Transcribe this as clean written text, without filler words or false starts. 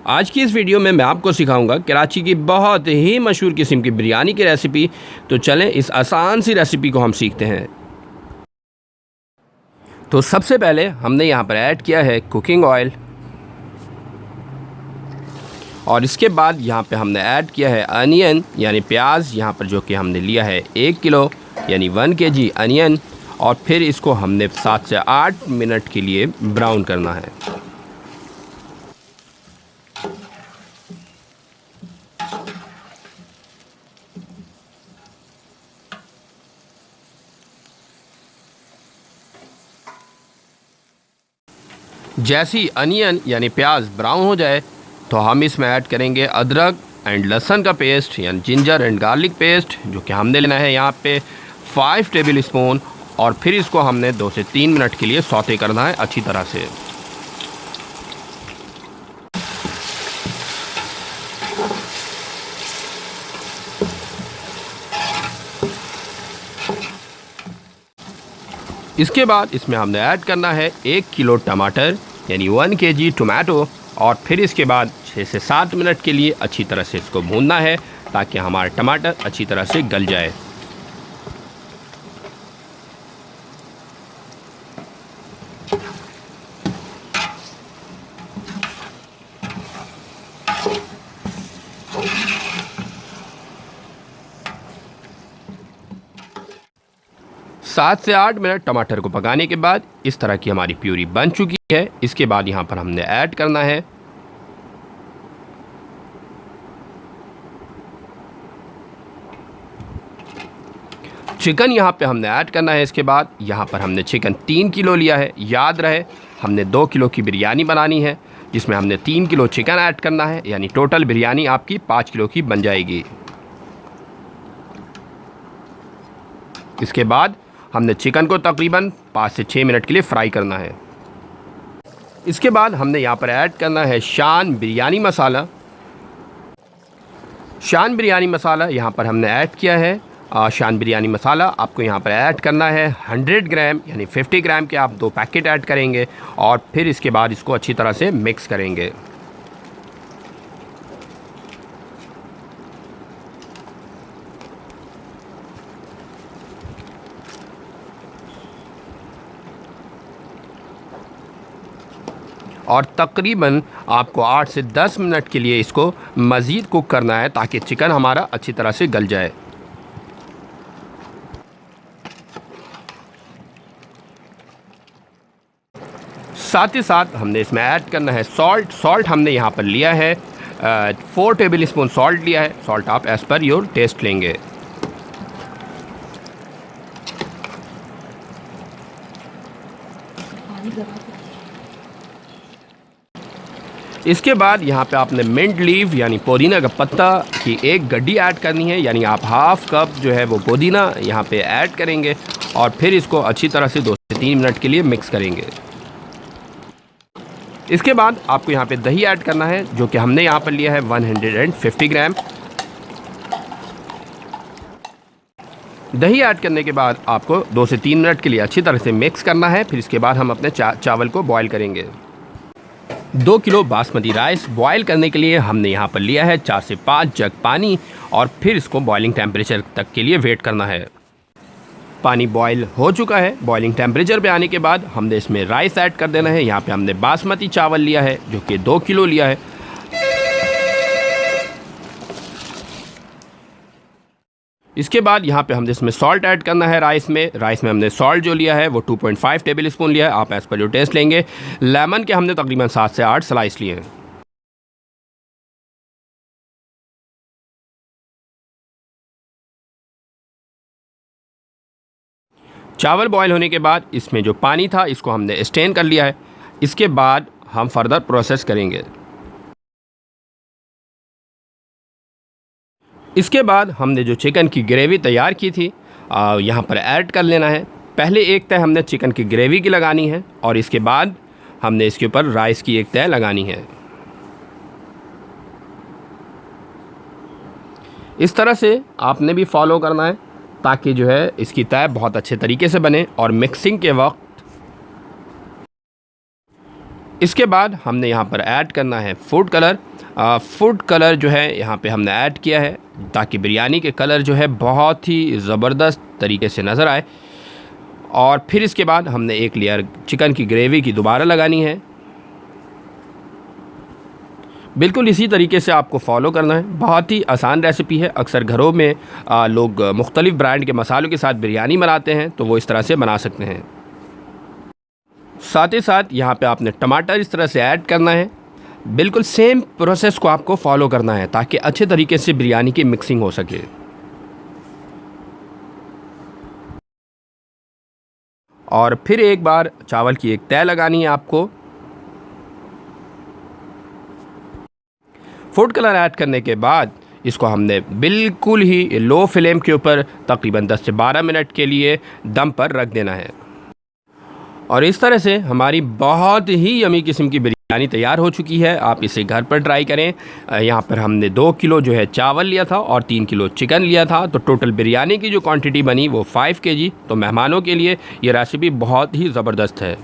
आज की इस वीडियो में मैं आपको सिखाऊंगा कराची की बहुत ही मशहूर किस्म की बिरयानी की रेसिपी। तो चलें इस आसान सी रेसिपी को हम सीखते हैं। तो सबसे पहले हमने यहाँ पर ऐड किया है कुकिंग ऑयल, और इसके बाद यहाँ पे हमने ऐड किया है अनियन यानी प्याज, यहाँ पर जो कि हमने लिया है 1 किलो यानी 1 kg अनियन। और फिर इसको हमने 7 से 8 मिनट के लिए ब्राउन करना है। जैसे ही अनियन यानी प्याज ब्राउन हो जाए तो हम इसमें ऐड करेंगे अदरक एंड लहसुन का पेस्ट यानी जिंजर एंड गार्लिक पेस्ट, जो कि हमने लेना है यहाँ पे 5 टेबल स्पून। और फिर इसको हमने 2 से 3 मिनट के लिए सौते करना है अच्छी तरह से। इसके बाद इसमें हमने ऐड करना है 1 किलो टमाटर यानी 1 kg टमाटो। और फिर इसके बाद 6 से 7 मिनट के लिए अच्छी तरह से इसको भूनना है ताकि हमारा टमाटर अच्छी तरह से गल जाए। सात से 8 मिनट टमाटर को पकाने के बाद इस तरह की हमारी प्यूरी बन चुकी है। इसके बाद यहाँ पर हमने ऐड करना है चिकन। यहाँ पे हमने ऐड करना है। इसके बाद यहाँ पर हमने चिकन 3 किलो लिया है। याद रहे हमने 2 किलो की बिरयानी बनानी है, जिसमें हमने 3 किलो चिकन ऐड करना है, यानी टोटल बिरयानी आपकी 5 किलो की बन जाएगी। इसके बाद हमने चिकन को तकरीबन 5 से 6 मिनट के लिए फ्राई करना है। इसके बाद हमने यहाँ पर ऐड करना है शान बिरयानी मसाला। शान बिरयानी मसाला यहाँ पर हमने ऐड किया है। शान बिरयानी मसाला आपको यहाँ पर ऐड करना है 100 ग्राम यानी 50 ग्राम के आप 2 पैकेट ऐड करेंगे। और फिर इसके बाद इसको अच्छी तरह से मिक्स करेंगे। और तकरीबन आपको 8 से 10 मिनट के लिए इसको मज़ीद कुक करना है ताकि चिकन हमारा अच्छी तरह से गल जाए। साथ ही साथ हमने इसमें ऐड करना है सॉल्ट हमने यहाँ पर लिया है 4 टेबल स्पून सॉल्ट लिया है। सॉल्ट आप एज़ पर योर टेस्ट लेंगे। इसके बाद यहाँ पे आपने मिंट लीव यानी पुदीना का पत्ता की 1 गड्डी ऐड करनी है, यानी आप हाफ़ कप जो है वो पुदीना यहाँ पे ऐड करेंगे। और फिर इसको अच्छी तरह से 2 से 3 मिनट के लिए मिक्स करेंगे। इसके बाद आपको यहाँ पे दही ऐड करना है, जो कि हमने यहाँ पर लिया है 150 ग्राम। दही ऐड करने के बाद आपको 2 से 3 मिनट के लिए अच्छी तरह से मिक्स करना है। फिर इसके बाद हम अपने चावल को बॉईल करेंगे। 2 किलो बासमती राइस बॉईल करने के लिए हमने यहाँ पर लिया है 4 से 5 जग पानी। और फिर इसको बॉइलिंग टेम्परेचर तक के लिए वेट करना है। पानी बॉईल हो चुका है। बॉइलिंग टेम्परेचर पे आने के बाद हमने इसमें राइस ऐड कर देना है। यहाँ पे हमने बासमती चावल लिया है जो कि 2 किलो लिया है। इसके बाद यहाँ पे हमने इसमें सॉल्ट ऐड करना है। राइस में हमने सॉल्ट जो लिया है वो 2.5 टेबल स्पून लिया है। आप एज़ पर जो टेस्ट लेंगे। लेमन के हमने तकरीबन 7 से 8 स्लाइस लिए हैं। चावल बॉईल होने के बाद इसमें जो पानी था इसको हमने स्टेन कर लिया है। इसके बाद हम फर्दर प्रोसेस करेंगे। इसके बाद हमने जो चिकन की ग्रेवी तैयार की थी यहाँ पर ऐड कर लेना है। पहले एक तय हमने चिकन की ग्रेवी की लगानी है, और इसके बाद हमने इसके ऊपर राइस की एक तय लगानी है। इस तरह से आपने भी फॉलो करना है ताकि जो है इसकी तय बहुत अच्छे तरीके से बने। और मिक्सिंग के वक्त इसके बाद हमने यहाँ पर ऐड करना है फूड कलर। फूड कलर जो है यहाँ पे हमने ऐड किया है ताकि बिरयानी के कलर जो है बहुत ही ज़बरदस्त तरीके से नज़र आए। और फिर इसके बाद हमने एक लेयर चिकन की ग्रेवी की दोबारा लगानी है। बिल्कुल इसी तरीके से आपको फॉलो करना है। बहुत ही आसान रेसिपी है। अक्सर घरों में लोग मुख्तलिफ़ ब्रांड के मसालों के साथ बिरयानी बनाते हैं, तो वो इस तरह से बना सकते हैं। साथ ही साथ यहाँ पे आपने टमाटर इस तरह से ऐड करना है। बिल्कुल सेम प्रोसेस को आपको फॉलो करना है ताकि अच्छे तरीके से बिरयानी की मिक्सिंग हो सके। और फिर एक बार चावल की एक तह लगानी है आपको। फूड कलर ऐड करने के बाद इसको हमने बिल्कुल ही लो फ्लेम के ऊपर तकरीबन 10 से 12 मिनट के लिए दम पर रख देना है। और इस तरह से हमारी बहुत ही यमी किस्म की बिरयानी तैयार हो चुकी है। आप इसे घर पर ट्राई करें। यहाँ पर हमने 2 किलो जो है चावल लिया था और 3 किलो चिकन लिया था, तो टोटल बिरयानी की जो क्वांटिटी बनी वो 5 kg। तो मेहमानों के लिए ये रेसिपी बहुत ही ज़बरदस्त है।